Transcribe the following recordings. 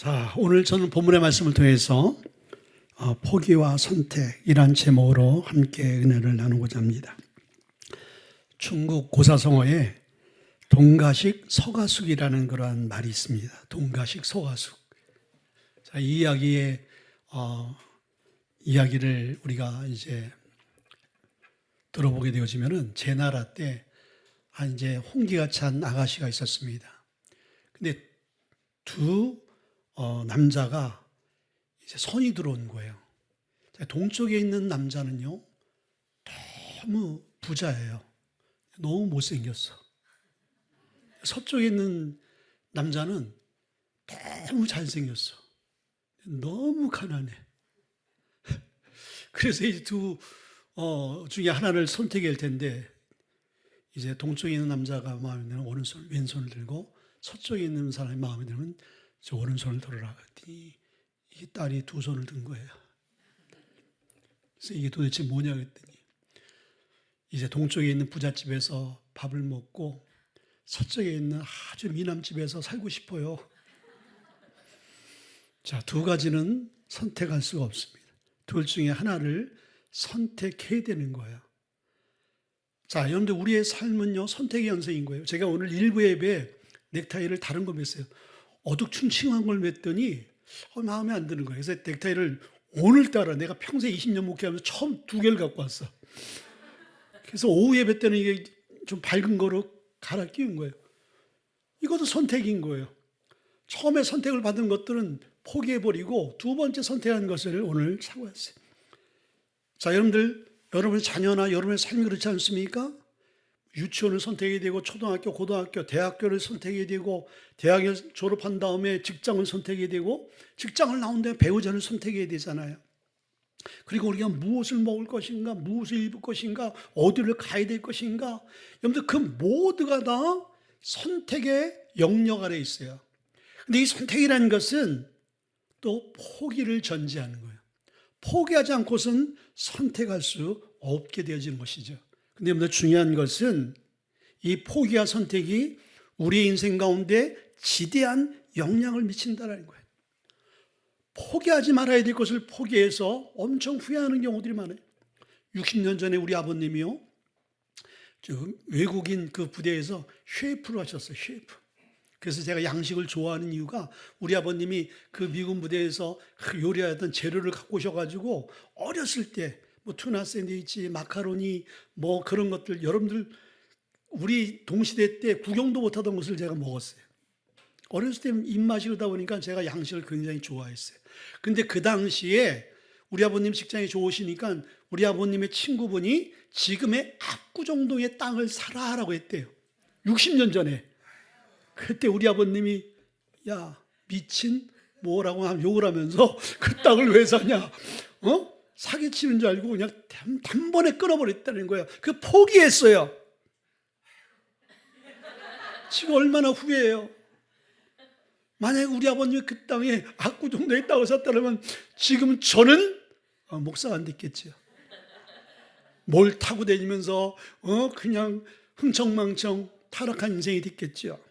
자, 오늘 저는 본문의 말씀을 통해서 포기와 선택이란 제목으로 함께 은혜를 나누고자 합니다. 중국 고사성어에 동가식 서가숙이라는 그러한 말이 있습니다. 동가식 서가숙. 자, 이 이야기를 우리가 이제 들어보게 되어지면은 제 나라 때 이제 홍기가 찬 아가씨가 있었습니다. 근데 두 남자가 이제 손이 들어온 거예요. 동쪽에 있는 남자는요, 너무 부자예요. 너무 못생겼어. 서쪽에 있는 남자는 너무 잘생겼어. 너무 가난해. 그래서 이 두 중에 하나를 선택해야 할 텐데, 이제 동쪽에 있는 남자가 마음에 들면 오른손, 왼손을 들고, 서쪽에 있는 사람이 마음에 들면 저 오른손을 들어라 그랬더니 이 딸이 두 손을 든 거예요. 그래서 이게 도대체 뭐냐 그랬더니 이제 동쪽에 있는 부잣집에서 밥을 먹고 서쪽에 있는 아주 미남집에서 살고 싶어요. 자, 두 가지는 선택할 수가 없습니다. 둘 중에 하나를 선택해야 되는 거예요. 자, 여러분들 우리의 삶은요, 선택의 연속인 거예요. 제가 오늘 일부 예배에 넥타이를 다른 거 맸어요. 어둑충충한 걸 맸더니 마음에 안 드는 거예요. 그래서 넥타이를 오늘따라 내가 평생 20년 목회하면서 처음 2개를 갖고 왔어. 그래서 오후 예배 때는 이게 좀 밝은 거로 갈아 끼운 거예요. 이것도 선택인 거예요. 처음에 선택을 받은 것들은 포기해버리고 두 번째 선택한 것을 오늘 사고 왔어요. 자, 여러분의 자녀나 여러분의 삶이 그렇지 않습니까? 유치원을 선택해야 되고 초등학교, 고등학교, 대학교를 선택해야 되고 대학을 졸업한 다음에 직장을 선택해야 되고 직장을 나온 다음에 배우자를 선택해야 되잖아요. 그리고 우리가 무엇을 먹을 것인가, 무엇을 입을 것인가, 어디를 가야 될 것인가. 여러분들 그 모두가 다 선택의 영역 아래 있어요. 근데 이 선택이라는 것은 또 포기를 전제하는 거예요. 포기하지 않고선 선택할 수 없게 되어지는 것이죠. 근데 여러분들 중요한 것은 이 포기와 선택이 우리의 인생 가운데 지대한 영향을 미친다는 거예요. 포기하지 말아야 될 것을 포기해서 엄청 후회하는 경우들이 많아요. 60년 전에 우리 아버님이요, 외국인 그 부대에서 셰프로 하셨어요. 셰프. 그래서 제가 양식을 좋아하는 이유가 우리 아버님이 그 미군 부대에서 요리하던 재료를 갖고 오셔가지고 어렸을 때 뭐 투나 샌드위치, 마카로니 뭐 그런 것들 여러분들 우리 동시대 때 구경도 못하던 것을 제가 먹었어요. 어렸을 때 입맛이 그러다 보니까 제가 양식을 굉장히 좋아했어요. 근데 그 당시에 우리 아버님 직장이 좋으시니까 우리 아버님의 친구분이 지금의 압구정동의 땅을 사라라고 했대요. 60년 전에. 그때 우리 아버님이 야 미친 뭐라고 욕을 하면서 그 땅을 왜 사냐, 사기치는 줄 알고 그냥 단번에 끊어버렸다는 거예요. 그 포기했어요. 지금 얼마나 후회해요. 만약에 우리 아버님이 그 땅에 압구정동에 땅을 샀다면 지금 저는 목사가 안 됐겠죠. 뭘 타고 다니면서 그냥 흥청망청 타락한 인생이 됐겠죠.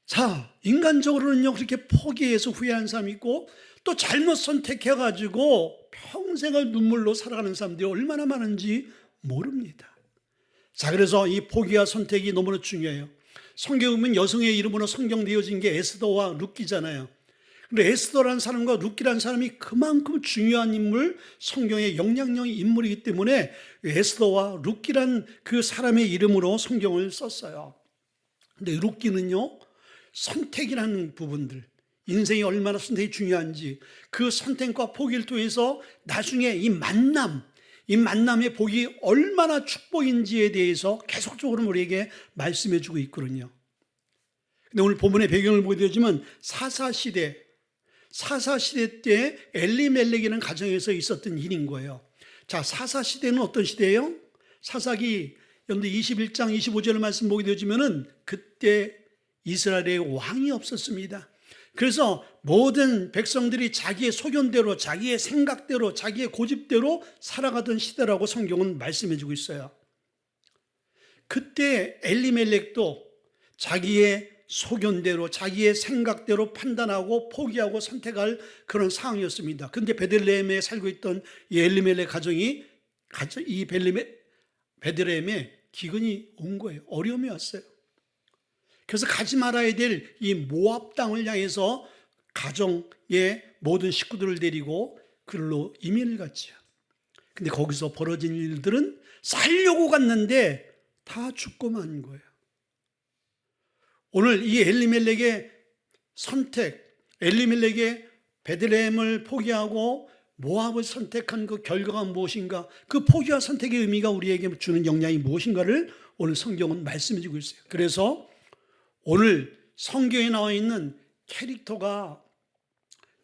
자, 인간적으로는요, 그렇게 포기해서 후회한 사람이 있고 또 잘못 선택해가지고 평생을 눈물로 살아가는 사람들이 얼마나 많은지 모릅니다. 자, 그래서 이 포기와 선택이 너무나 중요해요. 성경에 보면 여성의 이름으로 성경되어진 게 에스더와 룻기잖아요. 근데 에스더라는 사람과 룻기라는 사람이 그만큼 중요한 인물, 성경의 영향력 인물이기 때문에 에스더와 룻기라는 그 사람의 이름으로 성경을 썼어요. 근데 룻기는요, 선택이라는 부분들, 인생이 얼마나 선택이 중요한지 그 선택과 포기를 통해서 나중에 이 만남의 복이 얼마나 축복인지에 대해서 계속적으로 우리에게 말씀해 주고 있거든요. 근데 오늘 본문의 배경을 보게 되지만 사사시대 때 엘리멜렉이라는 가정에서 있었던 일인 거예요. 자, 사사시대는 어떤 시대예요? 사사기 여러분들 21장 25절 말씀 보게 되지면은 그때 이스라엘에 왕이 없었습니다. 그래서 모든 백성들이 자기의 소견대로, 자기의 생각대로, 자기의 고집대로 살아가던 시대라고 성경은 말씀해 주고 있어요. 그때 엘리멜렉도 자기의 소견대로 자기의 생각대로 판단하고 포기하고 선택할 그런 상황이었습니다. 그런데 베들레헴에 살고 있던 이 엘리멜렉 가정이 이 베들레헴에 기근이 온 거예요. 어려움이 왔어요. 그래서 가지 말아야 될 이 모압 땅을 향해서 가정의 모든 식구들을 데리고 그들로 이민을 갔죠. 근데 거기서 벌어진 일들은 살려고 갔는데 다 죽고 만 거예요. 오늘 이 엘리멜렉의 선택, 엘리멜렉의 베들레헴을 포기하고 모압을 선택한 그 결과가 무엇인가, 그 포기와 선택의 의미가 우리에게 주는 영향이 무엇인가를 오늘 성경은 말씀해 주고 있어요. 그래서 오늘 성경에 나와 있는 캐릭터가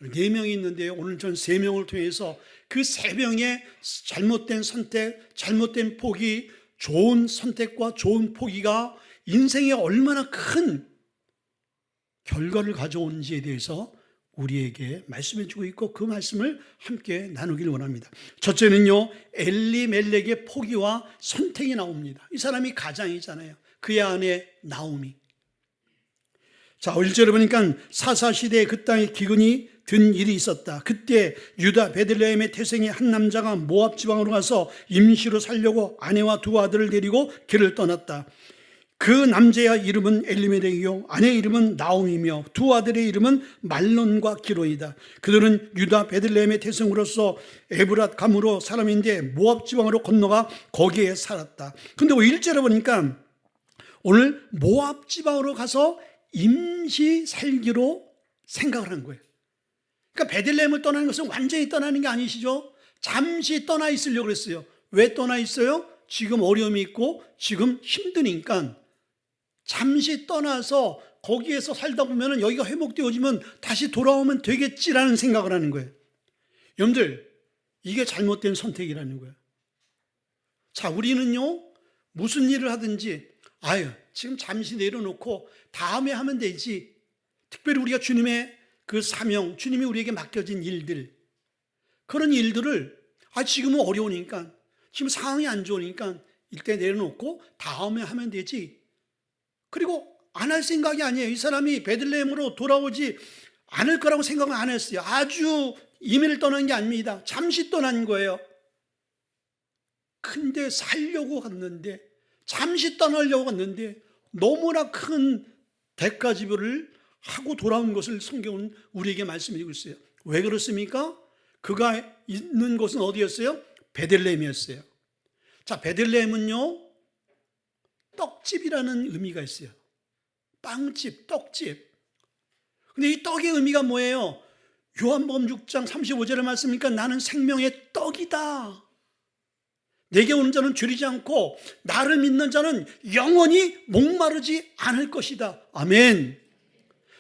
4명이 있는데요. 오늘 전 3명을 통해서 그 3명의 잘못된 선택, 잘못된 포기, 좋은 선택과 좋은 포기가 인생에 얼마나 큰 결과를 가져오는지에 대해서 우리에게 말씀해 주고 있고 그 말씀을 함께 나누길 원합니다. 첫째는요, 엘리멜렉의 포기와 선택이 나옵니다. 이 사람이 가장이잖아요. 그의 아내 나오미. 자, 1절에 보니까 사사시대에 그 땅에 기근이 든 일이 있었다. 그때 유다 베들레헴의 태생의 한 남자가 모압 지방으로 가서 임시로 살려고 아내와 2 아들을 데리고 길을 떠났다. 그 남자의 이름은 엘리멜렉이요 아내의 이름은 나옴이며 2 아들의 이름은 말론과 기론이다. 그들은 유다 베들레헴의 태생으로서 에브랏 감으로 사람인데 모압 지방으로 건너가 거기에 살았다. 근데 1절에 보니까 오늘 모압 지방으로 가서 임시 살기로 생각을 한 거예요. 그러니까 베들레헴을 떠나는 것은 완전히 떠나는 게 아니시죠. 잠시 떠나 있으려고 그랬어요. 왜 떠나 있어요? 지금 어려움이 있고 지금 힘드니까 잠시 떠나서 거기에서 살다 보면 여기가 회복되어지면 다시 돌아오면 되겠지라는 생각을 하는 거예요. 여러분들, 이게 잘못된 선택이라는 거예요. 자, 우리는요, 무슨 일을 하든지 지금 잠시 내려놓고 다음에 하면 되지. 특별히 우리가 주님의 그 사명, 주님이 우리에게 맡겨진 일들, 그런 일들을 지금은 어려우니까, 지금 상황이 안 좋으니까 일단 내려놓고 다음에 하면 되지. 그리고 안 할 생각이 아니에요. 이 사람이 베들레헴으로 돌아오지 않을 거라고 생각을 안 했어요. 아주 이민을 떠난 게 아닙니다. 잠시 떠난 거예요. 근데 살려고 갔는데, 잠시 떠나려고 갔는데 너무나 큰 대가 지불을 하고 돌아온 것을 성경은 우리에게 말씀해주고 있어요. 왜 그렇습니까? 그가 있는 곳은 어디였어요? 베들레헴이었어요. 자, 베들레헴은요, 떡집이라는 의미가 있어요. 빵집, 떡집. 근데 이 떡의 의미가 뭐예요? 요한복음 6장 35절의 말씀이니까 나는 생명의 떡이다. 내게 오는 자는 줄이지 않고 나를 믿는 자는 영원히 목마르지 않을 것이다. 아멘.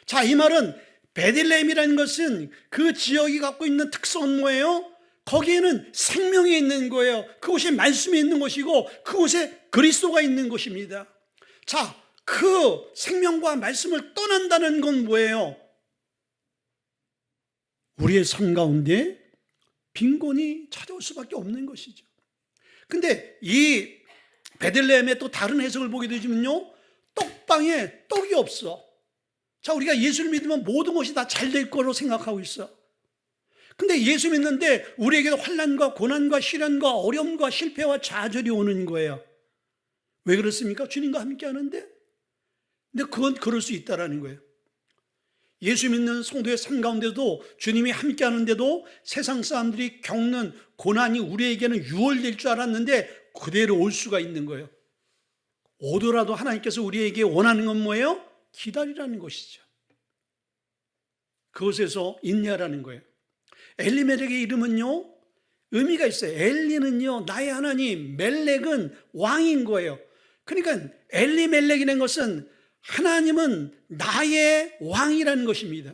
자, 이 말은 베들레헴이라는 것은 그 지역이 갖고 있는 특성은 뭐예요? 거기에는 생명이 있는 거예요. 그곳에 말씀이 있는 것이고 그곳에 그리스도가 있는 것입니다. 자, 그 생명과 말씀을 떠난다는 건 뭐예요? 우리의 삶 가운데 빈곤이 찾아올 수밖에 없는 것이죠. 근데 이 베들레헴의 또 다른 해석을 보게 되면요, 떡방에 떡이 없어. 자, 우리가 예수를 믿으면 모든 것이 다 잘 될 거로 생각하고 있어. 근데 예수 믿는데 우리에게도 환난과 고난과 시련과 어려움과 실패와 좌절이 오는 거예요. 왜 그렇습니까? 주님과 함께 하는데. 근데 그건 그럴 수 있다라는 거예요. 예수 믿는 성도의 삶 가운데도 주님이 함께 하는데도 세상 사람들이 겪는 고난이 우리에게는 유월될 줄 알았는데 그대로 올 수가 있는 거예요. 오더라도 하나님께서 우리에게 원하는 건 뭐예요? 기다리라는 것이죠. 그곳에서 인내하라는 거예요. 엘리멜렉의 이름은요, 의미가 있어요. 엘리는요, 나의 하나님, 멜렉은 왕인 거예요. 그러니까 엘리멜렉이라는 것은 하나님은 나의 왕이라는 것입니다.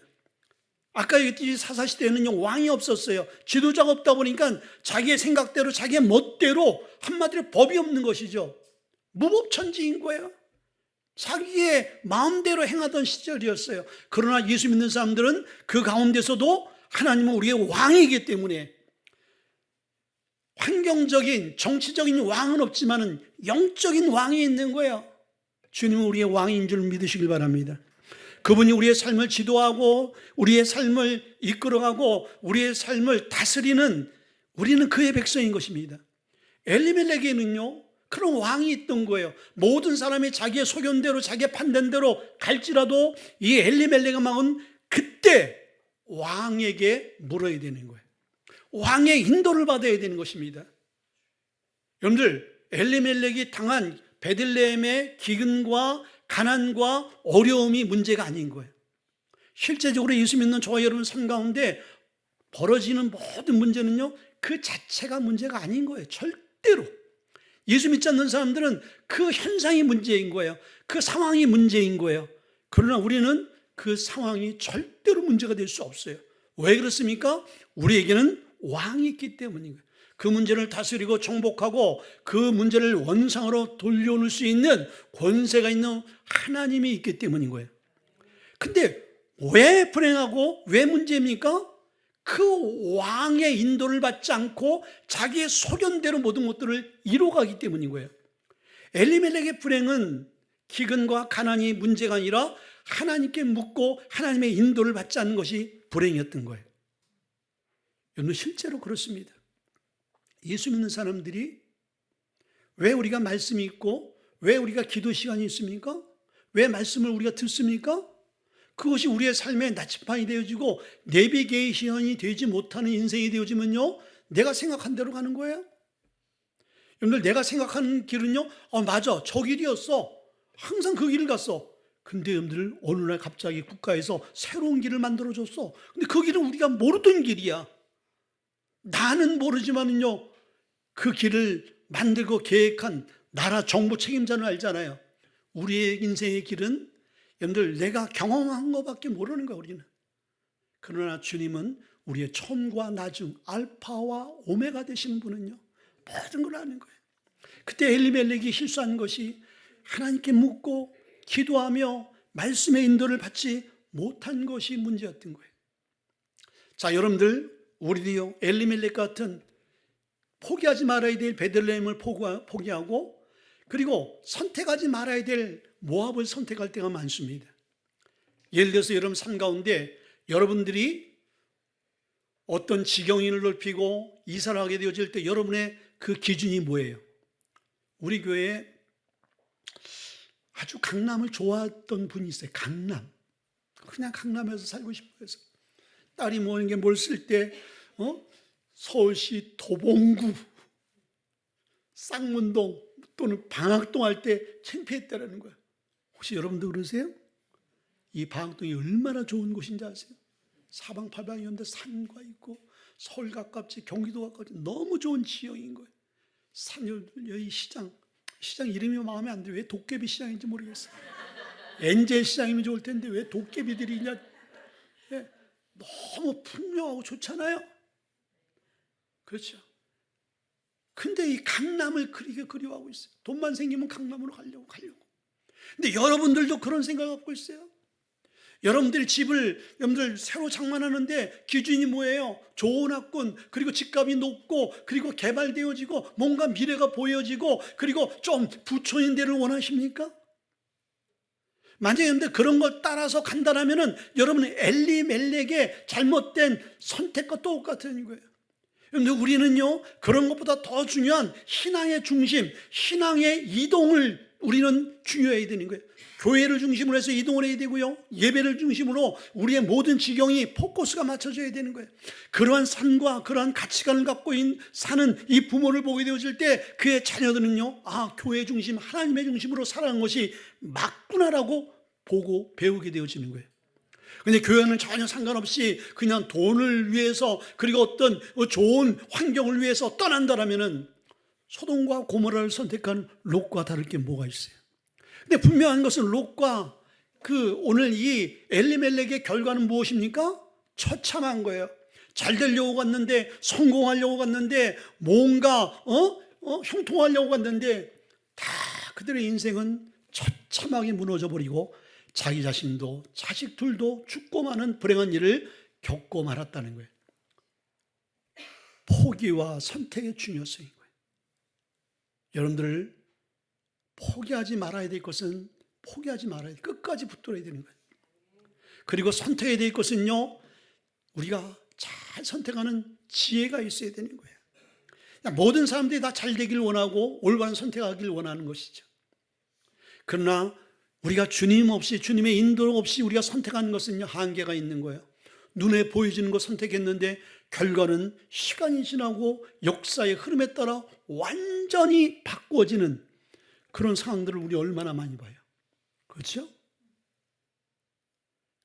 아까 얘기했듯이 사사시대에는요, 왕이 없었어요. 지도자가 없다 보니까 자기의 생각대로 자기의 멋대로, 한마디로 법이 없는 것이죠. 무법천지인 거예요. 자기의 마음대로 행하던 시절이었어요. 그러나 예수 믿는 사람들은 그 가운데서도 하나님은 우리의 왕이기 때문에 환경적인 정치적인 왕은 없지만 영적인 왕이 있는 거예요. 주님은 우리의 왕인 줄 믿으시길 바랍니다. 그분이 우리의 삶을 지도하고 우리의 삶을 이끌어가고 우리의 삶을 다스리는, 우리는 그의 백성인 것입니다. 엘리멜렉에는요 그런 왕이 있던 거예요. 모든 사람이 자기의 소견대로 자기의 판단대로 갈지라도 이 엘리멜렉의 왕은 그때 왕에게 물어야 되는 거예요. 왕의 인도를 받아야 되는 것입니다. 여러분들, 엘리멜렉이 당한 베들레헴의 기근과 가난과 어려움이 문제가 아닌 거예요. 실제적으로 예수 믿는 저와 여러분 삶 가운데 벌어지는 모든 문제는요 그 자체가 문제가 아닌 거예요. 절대로. 예수 믿지 않는 사람들은 그 현상이 문제인 거예요. 그 상황이 문제인 거예요. 그러나 우리는 그 상황이 절대로 문제가 될 수 없어요. 왜 그렇습니까? 우리에게는 왕이 있기 때문인 거예요. 그 문제를 다스리고 정복하고 그 문제를 원상으로 돌려놓을 수 있는 권세가 있는 하나님이 있기 때문인 거예요. 근데 왜 불행하고 왜 문제입니까? 그 왕의 인도를 받지 않고 자기의 소견대로 모든 것들을 이뤄가기 때문인 거예요. 엘리멜렉의 불행은 기근과 가난이 문제가 아니라 하나님께 묻고 하나님의 인도를 받지 않는 것이 불행이었던 거예요. 여러분, 실제로 그렇습니다. 예수 믿는 사람들이 왜 우리가 말씀이 있고 왜 우리가 기도 시간이 있습니까? 왜 말씀을 우리가 듣습니까? 그것이 우리의 삶의 나침반이 되어지고 내비게이션이 되지 못하는 인생이 되어지면요 내가 생각한 대로 가는 거예요. 여러분들, 내가 생각하는 길은요 맞아, 저 길이었어. 항상 그 길을 갔어. 근데 여러분들, 어느 날 갑자기 국가에서 새로운 길을 만들어줬어. 근데 그 길은 우리가 모르던 길이야. 나는 모르지만은요 그 길을 만들고 계획한 나라 정부 책임자는 알잖아요. 우리의 인생의 길은 여러분들 내가 경험한 것밖에 모르는 거예요, 우리는. 그러나 주님은 우리의 처음과 나중, 알파와 오메가 되시는 분은요 모든 걸 아는 거예요. 그때 엘리멜렉이 실수한 것이 하나님께 묻고 기도하며 말씀의 인도를 받지 못한 것이 문제였던 거예요. 자, 여러분들, 우리도요 엘리멜렉 같은 포기하지 말아야 될 베들레헴을 포기하고 그리고 선택하지 말아야 될 모압을 선택할 때가 많습니다. 예를 들어서 여러분 삶 가운데 여러분들이 어떤 지경인을 넓히고 이사를 하게 되어질 때 여러분의 그 기준이 뭐예요? 우리 교회에 아주 강남을 좋아했던 분이 있어요. 강남. 그냥 강남에서 살고 싶어 해서 딸이 뭐는 게 뭘 쓸 때 서울시 도봉구, 쌍문동 또는 방학동 할 때 창피했다라는 거야. 혹시 여러분도 그러세요? 이 방학동이 얼마나 좋은 곳인지 아세요? 사방팔방이었는데 산과 있고 서울 가깝지 경기도 가깝지 너무 좋은 지형인 거예요. 여기 시장 이름이 마음에 안 들어요. 왜 도깨비 시장인지 모르겠어요. 엔젤 시장이면 좋을 텐데 왜 도깨비들이 그냥 너무 풍요하고 좋잖아요. 그렇죠. 근데 이 강남을 그리게 그리워하고 있어요. 돈만 생기면 강남으로 가려고. 근데 여러분들도 그런 생각 갖고 있어요. 여러분들 집을 여러분들 새로 장만하는데 기준이 뭐예요? 좋은 학군, 그리고 집값이 높고 그리고 개발되어지고 뭔가 미래가 보여지고 그리고 좀 부촌인 데를 원하십니까? 만약에 여러분들 그런 걸 따라서 간다라면은 여러분은 엘리멜렉의 잘못된 선택과 똑같은 거예요. 여러분들, 우리는요 그런 것보다 더 중요한 신앙의 중심, 신앙의 이동을 우리는 중요해야 되는 거예요. 교회를 중심으로 해서 이동을 해야 되고요, 예배를 중심으로 우리의 모든 지경이 포커스가 맞춰져야 되는 거예요. 그러한 삶과 그러한 가치관을 갖고 사는 이 부모를 보게 되어질 때 그의 자녀들은요 교회 중심, 하나님의 중심으로 살아가는 것이 맞구나라고 보고 배우게 되어지는 거예요. 근데 교회는 전혀 상관없이 그냥 돈을 위해서 그리고 어떤 좋은 환경을 위해서 떠난다라면은 소돔과 고모라를 선택한 롯과 다를 게 뭐가 있어요? 근데 분명한 것은 롯과 오늘 이 엘리멜렉의 결과는 무엇입니까? 처참한 거예요. 잘 되려고 갔는데, 성공하려고 갔는데, 뭔가 형통하려고 갔는데 다 그들의 인생은 처참하게 무너져 버리고 자기 자신도 자식들도 죽고 마는 불행한 일을 겪고 말았다는 거예요. 포기와 선택의 중요성인 거예요. 여러분들, 포기하지 말아야 될 것은 포기하지 말아야 돼. 끝까지 붙들어야 되는 거예요. 그리고 선택해야 될 것은요, 우리가 잘 선택하는 지혜가 있어야 되는 거예요. 모든 사람들이 다 잘 되길 원하고 올바른 선택하길 원하는 것이죠. 그러나 우리가 주님 없이, 주님의 인도 없이 우리가 선택하는 것은 한계가 있는 거예요. 눈에 보여지는 거 선택했는데 결과는 시간이 지나고 역사의 흐름에 따라 완전히 바꾸어지는 그런 상황들을 우리 얼마나 많이 봐요. 그렇죠?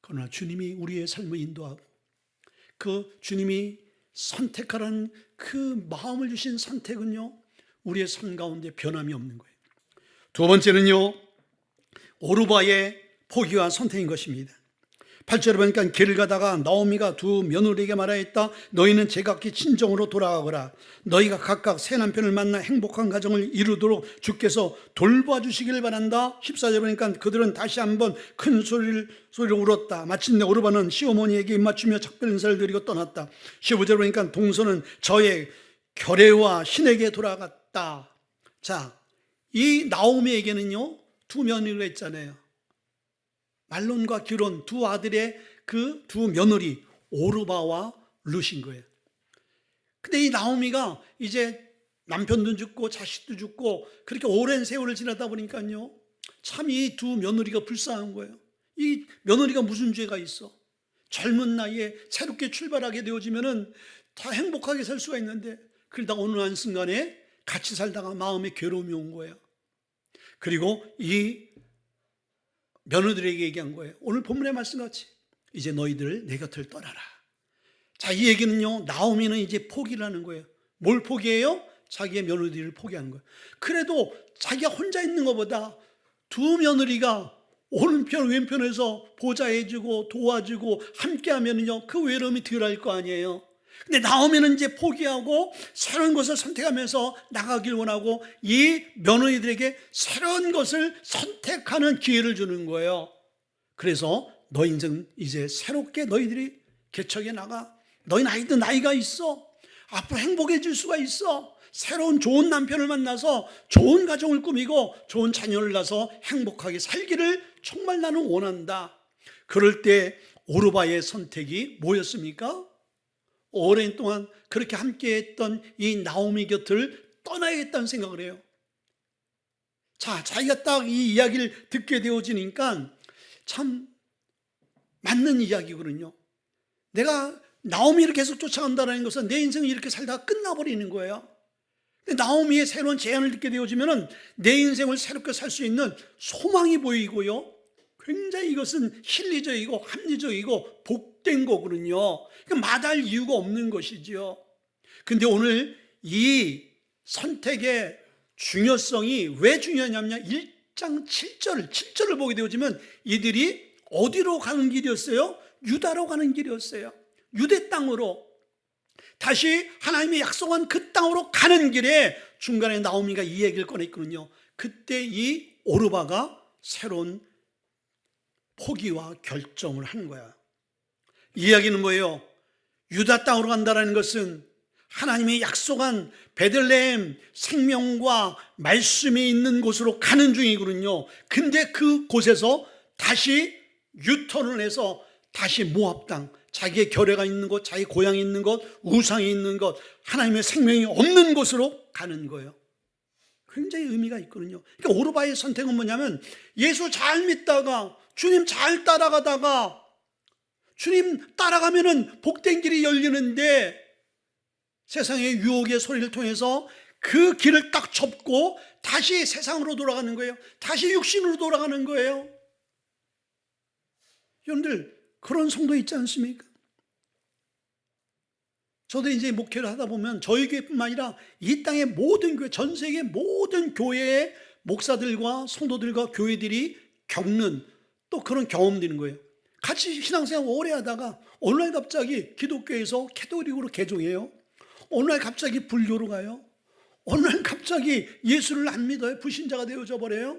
그러나 주님이 우리의 삶을 인도하고 그 주님이 선택하라는 그 마음을 주신 선택은요, 우리의 삶 가운데 변함이 없는 거예요. 두 번째는요, 오르바의 포기와 선택인 것입니다. 8절에 보니까 길을 가다가 나오미가 두 며느리에게 말하였다. 너희는 제각기 친정으로 돌아가거라. 너희가 각각 새 남편을 만나 행복한 가정을 이루도록 주께서 돌봐주시길 바란다. 14절에 보니까 그들은 다시 한번 큰 소리로 울었다. 마침내 오르바는 시어머니에게 입맞추며 작별 인사를 드리고 떠났다. 15절에 보니까 동서는 저의 결례와 신에게 돌아갔다. 자, 이 나오미에게는요, 두 며느리가 있잖아요. 말론과 기론 두 아들의 그 두 며느리 오르바와 룻인 거예요. 근데 이 나오미가 이제 남편도 죽고 자식도 죽고 그렇게 오랜 세월을 지나다 보니까요, 참 이 두 며느리가 불쌍한 거예요. 이 며느리가 무슨 죄가 있어? 젊은 나이에 새롭게 출발하게 되어지면은 다 행복하게 살 수가 있는데, 그러다가 어느 한순간에 같이 살다가 마음에 괴로움이 온 거예요. 그리고 이 며느들에게 얘기한 거예요. 오늘 본문의 말씀같이 이제 너희들 내 곁을 떠나라. 자, 이 얘기는요, 나오미는 이제 포기를 하는 거예요. 뭘 포기해요? 자기의 며느리를 포기하는 거예요. 그래도 자기가 혼자 있는 것보다 두 며느리가 오른편 왼편에서 보좌해주고 도와주고 함께하면요, 그 외로움이 덜할 거 아니에요. 근데 나오미는 이제 포기하고 새로운 것을 선택하면서 나가길 원하고 이 며느리들에게 새로운 것을 선택하는 기회를 주는 거예요. 그래서 너 인생 이제 새롭게 너희들이 개척해 나가. 너희 나이가 있어. 앞으로 행복해질 수가 있어. 새로운 좋은 남편을 만나서 좋은 가정을 꾸미고 좋은 자녀를 낳아서 행복하게 살기를 정말 나는 원한다. 그럴 때 오르바의 선택이 뭐였습니까? 오랜 동안 그렇게 함께했던 이 나오미 곁을 떠나야겠다는 생각을 해요. 자, 자기가 딱 이 이야기를 듣게 되어지니까 참 맞는 이야기거든요. 내가 나오미를 계속 쫓아간다는 것은 내 인생이 이렇게 살다가 끝나버리는 거예요. 나오미의 새로운 제안을 듣게 되어지면 내 인생을 새롭게 살 수 있는 소망이 보이고요, 굉장히 이것은 실리적이고 합리적이고 복된 거거든요. 마다할 이유가 없는 것이죠. 근데 오늘 이 선택의 중요성이 왜 중요하냐면 1장 7절을 보게 되어지면 이들이 어디로 가는 길이었어요? 유다로 가는 길이었어요. 유대 땅으로 다시 하나님이 약속한 그 땅으로 가는 길에 중간에 나오미가 이 얘기를 꺼냈거든요. 그때 이 오르바가 새로운 포기와 결정을 하는 거야. 이 이야기는 뭐예요? 유다 땅으로 간다는 것은 하나님이 약속한 베들레헴 생명과 말씀이 있는 곳으로 가는 중이거든요. 근데 그 곳에서 다시 유턴을 해서 다시 모압 땅, 자기의 결례가 있는 곳, 자기 고향이 있는 곳, 우상이 있는 곳, 하나님의 생명이 없는 곳으로 가는 거예요. 굉장히 의미가 있거든요. 그러니까 오르바의 선택은 뭐냐면 예수 잘 믿다가 주님 잘 따라가다가 주님 따라가면은 복된 길이 열리는데 세상의 유혹의 소리를 통해서 그 길을 딱 접고 다시 세상으로 돌아가는 거예요. 다시 육신으로 돌아가는 거예요. 여러분들 그런 성도 있지 않습니까? 저도 이제 목회를 하다 보면 저희 교회뿐만 아니라 이 땅의 모든 교회, 전 세계 모든 교회의 목사들과 성도들과 교회들이 겪는 또 그런 경험들인 거예요. 같이 신앙생활 오래 하다가 어느 날 갑자기 기독교에서 캐톨릭으로 개종해요. 어느 날 갑자기 불교로 가요. 어느 날 갑자기 예수를 안 믿어요. 불신자가 되어져 버려요.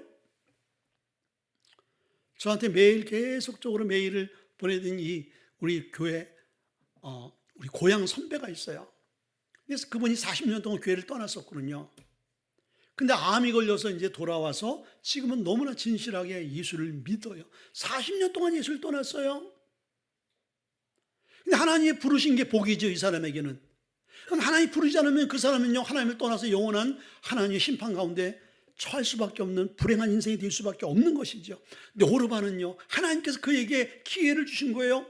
저한테 매일 계속적으로 메일을 보내던 우리 교회 우리 고향 선배가 있어요. 그래서 그분이 40년 동안 교회를 떠났었거든요. 근데 암이 걸려서 이제 돌아와서 지금은 너무나 진실하게 예수를 믿어요. 40년 동안 예수를 떠났어요. 근데 하나님이 부르신 게 복이죠, 이 사람에게는. 그럼 하나님이 부르지 않으면 그 사람은요, 하나님을 떠나서 영원한 하나님의 심판 가운데 처할 수밖에 없는 불행한 인생이 될 수밖에 없는 것이죠. 근데 오르반은요, 하나님께서 그에게 기회를 주신 거예요.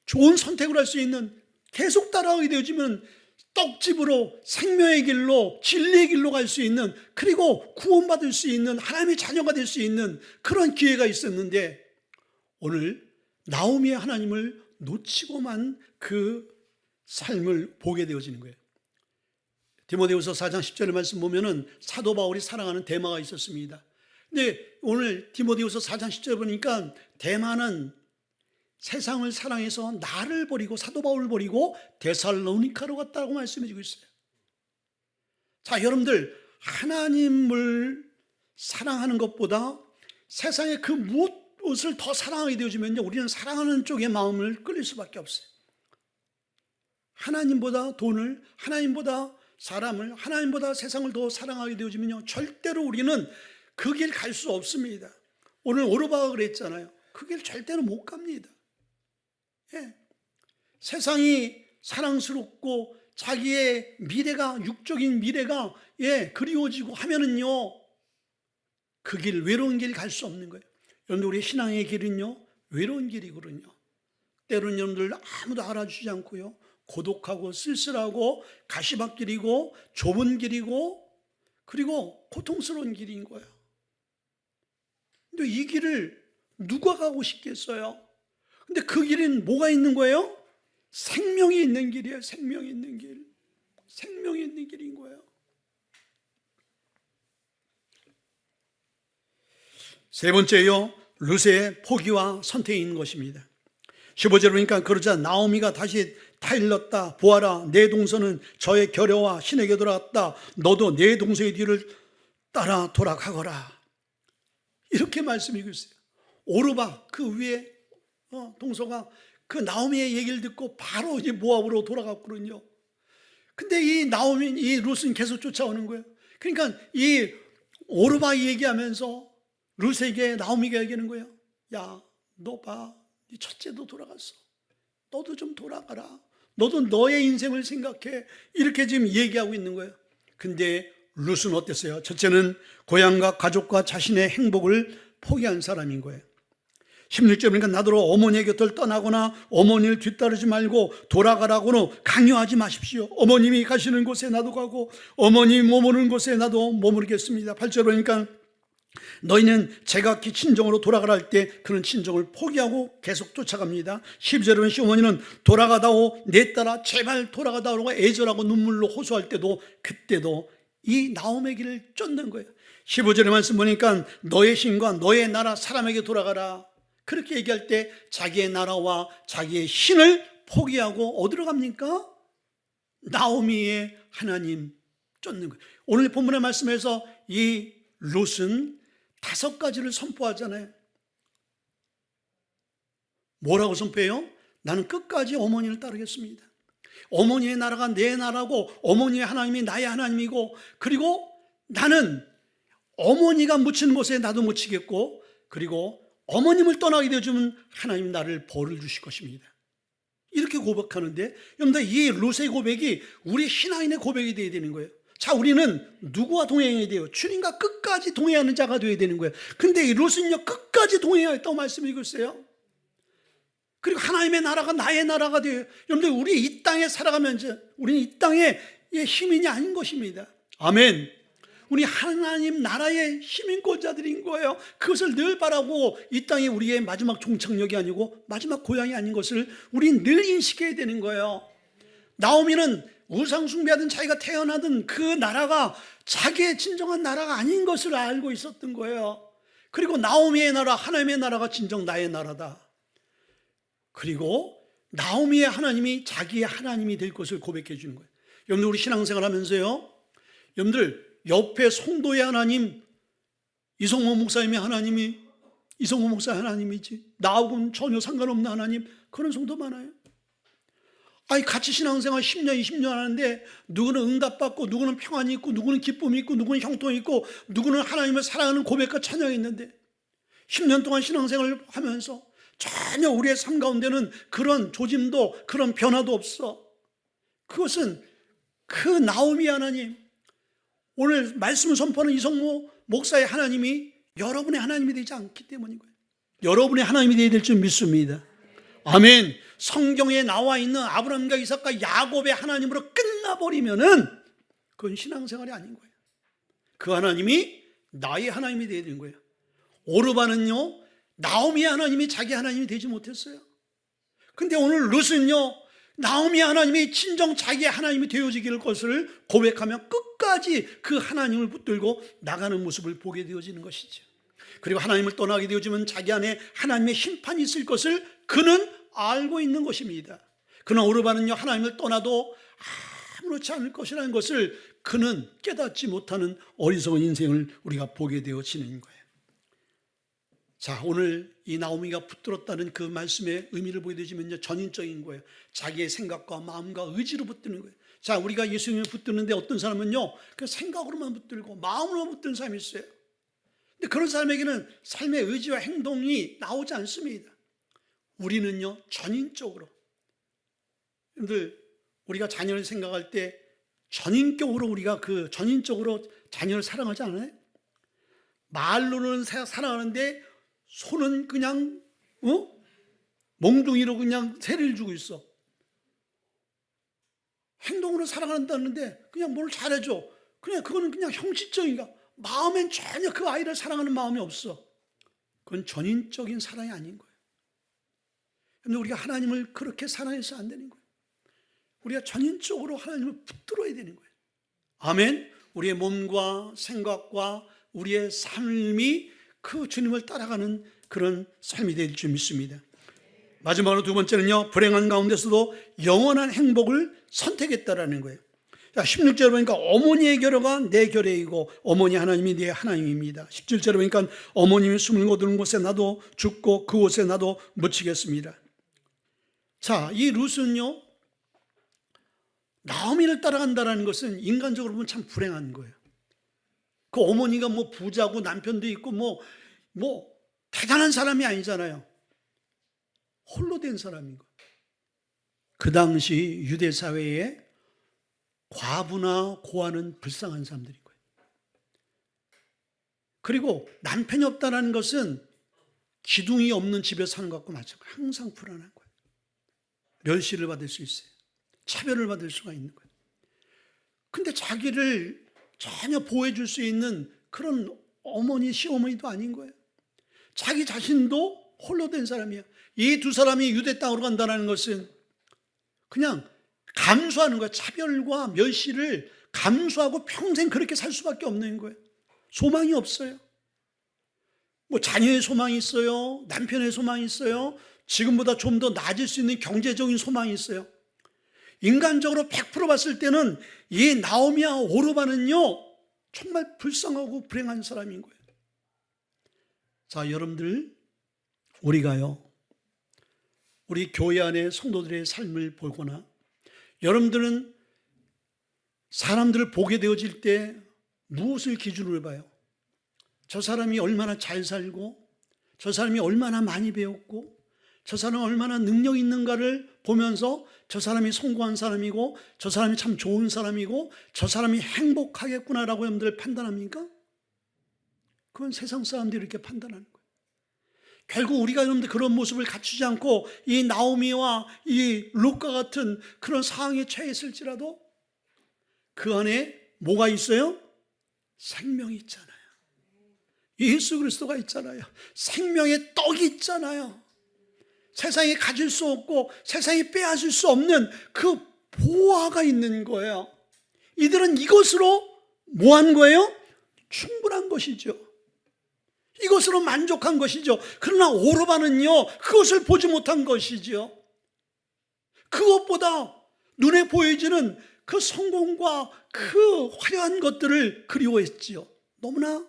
좋은 선택을 할 수 있는, 계속 따라가게 되어지면 떡집으로 생명의 길로 진리의 길로 갈 수 있는, 그리고 구원받을 수 있는 하나님의 자녀가 될 수 있는 그런 기회가 있었는데, 오늘 나오미의 하나님을 놓치고만 그 삶을 보게 되어지는 거예요. 디모데후서 4장 10절의 말씀 보면은 사도 바울이 사랑하는 데마가 있었습니다. 근데 오늘 디모데후서 4장 10절 보니까 데마는 세상을 사랑해서 나를 버리고, 사도 바울을 버리고 데살로니카로 갔다고 말씀해 주고 있어요. 자, 여러분들, 하나님을 사랑하는 것보다 세상의 그 무엇을 더 사랑하게 되어지면요, 우리는 사랑하는 쪽에 마음을 끌릴 수밖에 없어요. 하나님보다 돈을, 하나님보다 사람을, 하나님보다 세상을 더 사랑하게 되어지면요, 절대로 우리는 그 길 갈 수 없습니다. 오늘 오르바가 그랬잖아요. 그 길 절대로 못 갑니다. 예. 세상이 사랑스럽고 자기의 미래가, 육적인 미래가 그리워지고 하면은요, 그 길, 외로운 길 갈 수 없는 거예요. 여러분들, 우리 신앙의 길은요, 외로운 길이거든요. 때로는 여러분들 아무도 알아주지 않고요, 고독하고 쓸쓸하고 가시밭길이고 좁은 길이고 그리고 고통스러운 길인 거예요. 근데 이 길을 누가 가고 싶겠어요? 근데 그 길은 뭐가 있는 거예요? 생명이 있는 길이에요. 생명이 있는 길. 생명이 있는 길인 거예요. 세 번째요, 룻의 포기와 선택이 있는 것입니다. 15절 보니까 그러자 나오미가 다시 타일렀다. 보아라, 내 동서는 저의 결여와 신에게 돌아갔다. 너도 내 동서의 뒤를 따라 돌아가거라. 이렇게 말씀이고 있어요. 오르바 그 위에 동서가 그 나오미의 얘기를 듣고 바로 이제 모압으로 돌아갔거든요. 근데 이 나오미, 이 룻은 계속 쫓아오는 거예요. 그러니까 이 오르바 얘기하면서 룻에게 나오미가 얘기하는 거예요. 야, 너 봐, 네 첫째도 돌아갔어. 너도 좀 돌아가라. 너도 너의 인생을 생각해. 이렇게 지금 얘기하고 있는 거예요. 근데 룻은 어땠어요? 첫째는 고향과 가족과 자신의 행복을 포기한 사람인 거예요. 16절 보니까 나더러 어머니의 곁을 떠나거나 어머니를 뒤따르지 말고 돌아가라고는 강요하지 마십시오. 어머님이 가시는 곳에 나도 가고 어머님이 머무르는 곳에 나도 머무르겠습니다. 8절 보니까 너희는 제각기 친정으로 돌아가라 할 때 그런 친정을 포기하고 계속 쫓아갑니다. 12절에 보면 시어머니는 돌아가다오, 내 딸아 제발 돌아가다오라고 애절하고 눈물로 호소할 때도, 그때도 이 나옴의 길을 쫓는 거예요. 15절의 말씀 보니까 너의 신과 너의 나라 사람에게 돌아가라, 그렇게 얘기할 때 자기의 나라와 자기의 신을 포기하고 어디로 갑니까? 나오미의 하나님 쫓는 거예요. 오늘 본문의 말씀에서 이 룻은 5가지를 선포하잖아요. 뭐라고 선포해요? 나는 끝까지 어머니를 따르겠습니다. 어머니의 나라가 내 나라고 어머니의 하나님이 나의 하나님이고, 그리고 나는 어머니가 묻히는 곳에 나도 묻히겠고, 그리고 어머님을 떠나게 되어주면 하나님 나를 벌을 주실 것입니다. 이렇게 고백하는데, 여러분들, 이 룻의 고백이 우리 신앙인의 고백이 되어야 되는 거예요. 자, 우리는 누구와 동행해야 돼요? 주님과 끝까지 동행하는 자가 되어야 되는 거예요. 근데 이 룻은요, 끝까지 동행하였다고 말씀이고 있어요. 그리고 하나님의 나라가 나의 나라가 돼요. 여러분들, 우리 이 땅에 살아가면서 우리는 이 땅의 시민이 아닌 것입니다. 아멘. 우리 하나님 나라의 시민권자들인 거예요. 그것을 늘 바라고 이 땅이 우리의 마지막 종착역이 아니고 마지막 고향이 아닌 것을 우리는 늘 인식해야 되는 거예요. 나오미는 우상 숭배하던 자기가 태어나던 그 나라가 자기의 진정한 나라가 아닌 것을 알고 있었던 거예요. 그리고 나오미의 나라, 하나님의 나라가 진정 나의 나라다. 그리고 나오미의 하나님이 자기의 하나님이 될 것을 고백해 주는 거예요. 여러분들, 우리 신앙생활 하면서요, 여러분들 옆에 성도의 하나님, 이성호 목사님의 하나님이 이성호 목사의 하나님이지 나하고는 전혀 상관없는 하나님, 그런 성도 많아요. 아니, 같이 신앙생활 10년 20년 하는데 누구는 응답받고 누구는 평안이 있고 누구는 기쁨이 있고 누구는 형통이 있고 누구는 하나님을 사랑하는 고백과 찬양이 있는데 10년 동안 신앙생활을 하면서 전혀 우리의 삶 가운데는 그런 조짐도 그런 변화도 없어. 그것은 그 나오미 하나님, 오늘 말씀을 선포하는 이성모 목사의 하나님이 여러분의 하나님이 되지 않기 때문인 거예요. 여러분의 하나님이 되어야 될 줄 믿습니다. 아멘. 성경에 나와 있는 아브라함과 이삭과 야곱의 하나님으로 끝나버리면은 그건 신앙생활이 아닌 거예요. 그 하나님이 나의 하나님이 되어야 되는 거예요. 오르바는요, 나오미의 하나님이 자기 하나님이 되지 못했어요. 근데 오늘 룻은요, 나오미의 하나님이 진정 자기의 하나님이 되어지길 것을 고백하며 끝까지 그 하나님을 붙들고 나가는 모습을 보게 되어지는 것이죠. 그리고 하나님을 떠나게 되어지면 자기 안에 하나님의 심판이 있을 것을 그는 알고 있는 것입니다. 그러나 오르바는요, 하나님을 떠나도 아무렇지 않을 것이라는 것을 그는 깨닫지 못하는 어리석은 인생을 우리가 보게 되어지는 거예요. 자, 오늘 이 나오미가 붙들었다는 그 말씀의 의미를 보게 되지면요, 전인적인 거예요. 자기의 생각과 마음과 의지로 붙드는 거예요. 자, 우리가 예수님을 붙드는데 어떤 사람은요, 그 생각으로만 붙들고 마음으로만 붙드는 사람이 있어요. 근데 그런 사람에게는 삶의 의지와 행동이 나오지 않습니다. 우리는요, 전인적으로. 여러분들, 우리가 자녀를 생각할 때 전인격으로 우리가 그 전인적으로 자녀를 사랑하지 않아요? 말로는 사랑하는데 손은 그냥 몽둥이로 그냥 세례를 주고 있어. 행동으로 사랑한다는데 그냥 뭘 잘해줘. 그냥 그거는 그냥 형식적인가. 마음엔 전혀 그 아이를 사랑하는 마음이 없어. 그건 전인적인 사랑이 아닌 거예요. 근데 우리가 하나님을 그렇게 사랑해서 안 되는 거예요. 우리가 전인적으로 하나님을 붙들어야 되는 거예요. 아멘. 우리의 몸과 생각과 우리의 삶이 그 주님을 따라가는 그런 삶이 될 줄 믿습니다. 마지막으로 두 번째는요, 불행한 가운데서도 영원한 행복을 선택했다라는 거예요. 자, 16절에 보니까 어머니의 결여가 내 결여이고 어머니 하나님이 내 하나님입니다. 17절에 보니까 어머님이 숨을 거두는 곳에 나도 죽고 그곳에 나도 묻히겠습니다. 자, 이 룻은요, 나오미를 따라간다는 것은 인간적으로 보면 참 불행한 거예요. 그 어머니가 뭐 부자고 남편도 있고 뭐 대단한 사람이 아니잖아요. 홀로 된 사람인 거예요. 그 당시 유대 사회에 과부나 고아는 불쌍한 사람들인 거예요. 그리고 남편이 없다는 것은 기둥이 없는 집에 사는 것과 마찬가지예요. 항상 불안한 거예요. 멸시를 받을 수 있어요. 차별을 받을 수가 있는 거예요. 근데 자기를 전혀 보호해 줄 수 있는 그런 어머니, 시어머니도 아닌 거예요. 자기 자신도 홀로 된 사람이에요. 이 두 사람이 유대 땅으로 간다는 것은 그냥 감수하는 거예요. 차별과 멸시를 감수하고 평생 그렇게 살 수밖에 없는 거예요. 소망이 없어요. 뭐 자녀의 소망이 있어요. 남편의 소망이 있어요. 지금보다 좀 더 나아질 수 있는 경제적인 소망이 있어요. 인간적으로 100% 봤을 때는 이 나오미와 오르바는요, 정말 불쌍하고 불행한 사람인 거예요. 자, 여러분들, 우리가요, 우리 교회 안에 성도들의 삶을 보거나 여러분들은 사람들을 보게 되어질 때 무엇을 기준으로 봐요? 저 사람이 얼마나 잘 살고, 저 사람이 얼마나 많이 배웠고, 저 사람이 얼마나 능력 있는가를 보면서 저 사람이 성공한 사람이고, 저 사람이 참 좋은 사람이고, 저 사람이 행복하겠구나라고 여러분들 판단합니까? 그건 세상 사람들이 이렇게 판단하는 거예요. 결국 우리가 여러분들 그런 모습을 갖추지 않고 이 나오미와 이 룻과 같은 그런 상황에 처했을지라도 그 안에 뭐가 있어요? 생명이 있잖아요. 예수 그리스도가 있잖아요. 생명의 떡이 있잖아요. 세상에 가질 수 없고 세상에 빼앗을 수 없는 그 보화가 있는 거예요. 이들은 이것으로 뭐 한 거예요? 충분한 것이죠. 이것으로 만족한 것이죠. 그러나 오르바는요, 그것을 보지 못한 것이죠. 그것보다 눈에 보여지는 그 성공과 그 화려한 것들을 그리워했지요. 너무나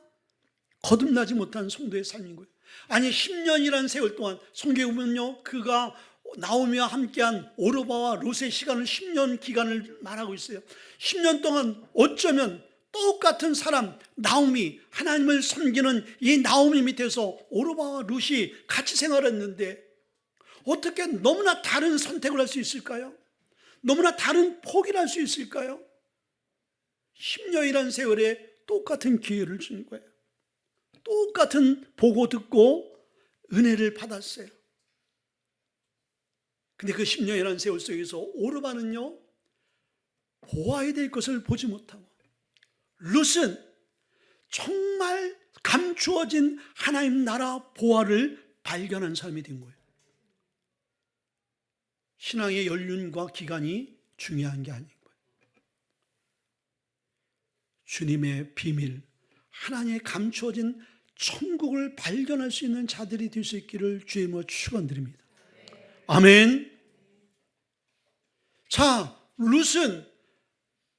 거듭나지 못한 성도의 삶인 거예요. 아니 10년이라는 세월 동안 성경에 보면요, 그가 나오미와 함께한 오르바와 룻의 시간을 10년 기간을 말하고 있어요. 10년 동안 어쩌면 똑같은 사람 나오미, 하나님을 섬기는 이 나오미 밑에서 오르바와 룻이 같이 생활했는데 어떻게 너무나 다른 선택을 할 수 있을까요? 너무나 다른 포기를 할 수 있을까요? 10년이라는 세월에 똑같은 기회를 준 거예요. 똑같은 보고 듣고 은혜를 받았어요. 근데 그 10년이라는 세월 속에서 오르바는요, 보아야 될 것을 보지 못하고, 룻은 정말 감추어진 하나님 나라 보아를 발견한 사람이 된 거예요. 신앙의 연륜과 기간이 중요한 게 아닌 거예요. 주님의 비밀, 하나님의 감추어진 천국을 발견할 수 있는 자들이 될 수 있기를 주의 이름으로 축원드립니다. 아멘. 자, 룻은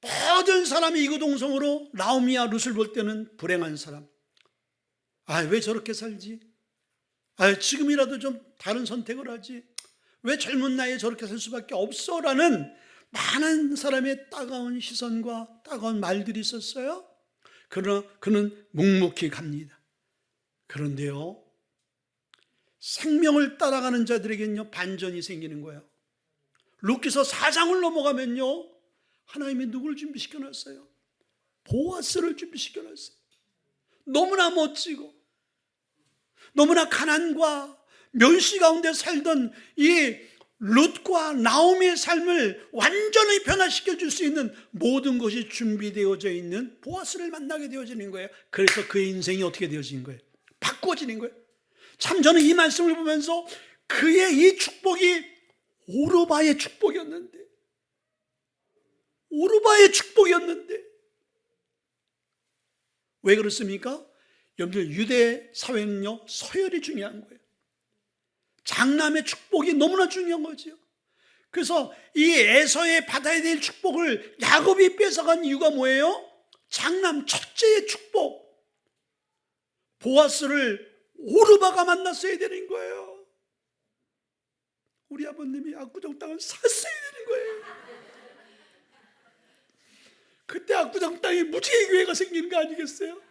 모든 사람이 이구동성으로 나오미와 룻을 볼 때는 불행한 사람. 왜 저렇게 살지? 지금이라도 좀 다른 선택을 하지. 왜 젊은 나이에 저렇게 살 수밖에 없어? 라는 많은 사람의 따가운 시선과 따가운 말들이 있었어요. 그러나 그는 묵묵히 갑니다. 그런데요, 생명을 따라가는 자들에게는요, 반전이 생기는 거예요. 룻기서 4장을 넘어가면요, 하나님이 누구를 준비시켜 놨어요? 보아스를 준비시켜 놨어요. 너무나 멋지고 너무나 가난과 멸시 가운데 살던 이 룻과 나오미의 삶을 완전히 변화시켜 줄 수 있는 모든 것이 준비되어져 있는 보아스를 만나게 되어지는 거예요. 그래서 그의 인생이 어떻게 되어지는 거예요? 바꾸어지는 거예요. 참 저는 이 말씀을 보면서 그의 이 축복이 오르바의 축복이었는데, 왜 그렇습니까? 여러분들, 유대 사회는요, 서열이 중요한 거예요. 장남의 축복이 너무나 중요한 거죠. 그래서 이 에서의 받아야 될 축복을 야곱이 뺏어간 이유가 뭐예요? 장남 첫째의 축복, 보아스를 오르바가 만났어야 되는 거예요. 우리 아버님이 압구정 땅을 샀어야 되는 거예요. 그때 압구정 땅에 무지개 교회가 생기는 거 아니겠어요?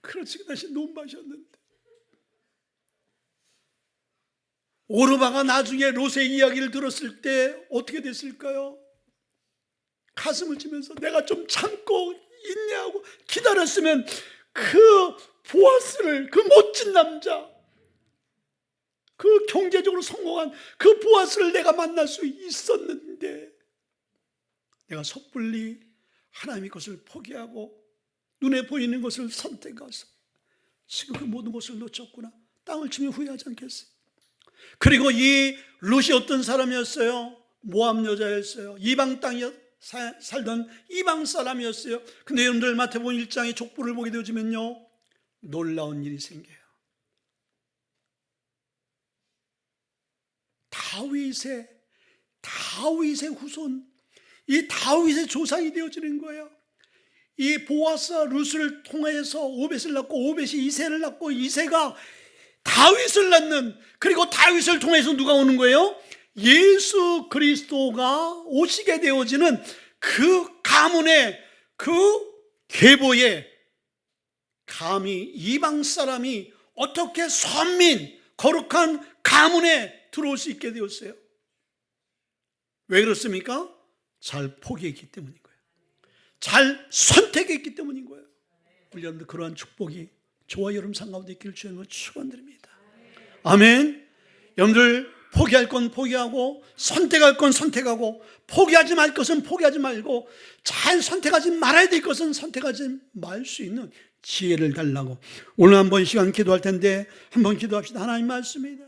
그렇지, 다시 논밭이었는데. 오르바가 나중에 롯의 이야기를 들었을 때 어떻게 됐을까요? 가슴을 치면서 내가 좀 참고 인내하고 기다렸으면 그 보아스를, 그 멋진 남자, 그 경제적으로 성공한 그 보아스를 내가 만날 수 있었는데, 내가 섣불리 하나님의 것을 포기하고 눈에 보이는 것을 선택해서 지금 그 모든 것을 놓쳤구나. 땅을 치며 후회하지 않겠어요? 그리고 이 룻이 어떤 사람이었어요? 모압 여자였어요. 이방 땅에 살던 이방 사람이었어요. 근데 여러분들 마태복음 1장의 족보를 보게 되어지면요, 놀라운 일이 생겨요. 다윗의 후손, 이 다윗의 조상이 되어지는 거예요. 이 보아스와 룻을 통해서 오벳을 낳고, 오벳이 이새를 낳고, 이새가 다윗을 낳는, 그리고 다윗을 통해서 누가 오는 거예요? 예수 그리스도가 오시게 되어지는 그 가문의, 그 계보에 감히 이방 사람이 어떻게 선민, 거룩한 가문에 들어올 수 있게 되었어요? 왜 그렇습니까? 잘 포기했기 때문인 거예요. 잘 선택했기 때문인 거예요. 우리 여러분들 그러한 축복이 저와 여러분 삶 가운데 있기를 주님으로 축원드립니다. 아멘. 여러분들 포기할 건 포기하고, 선택할 건 선택하고, 포기하지 말 것은 포기하지 말고, 잘 선택하지 말아야 될 것은 선택하지 말 수 있는 지혜를 달라고 오늘 한번 시간 기도할 텐데 한번 기도합시다. 하나님 말씀입니다.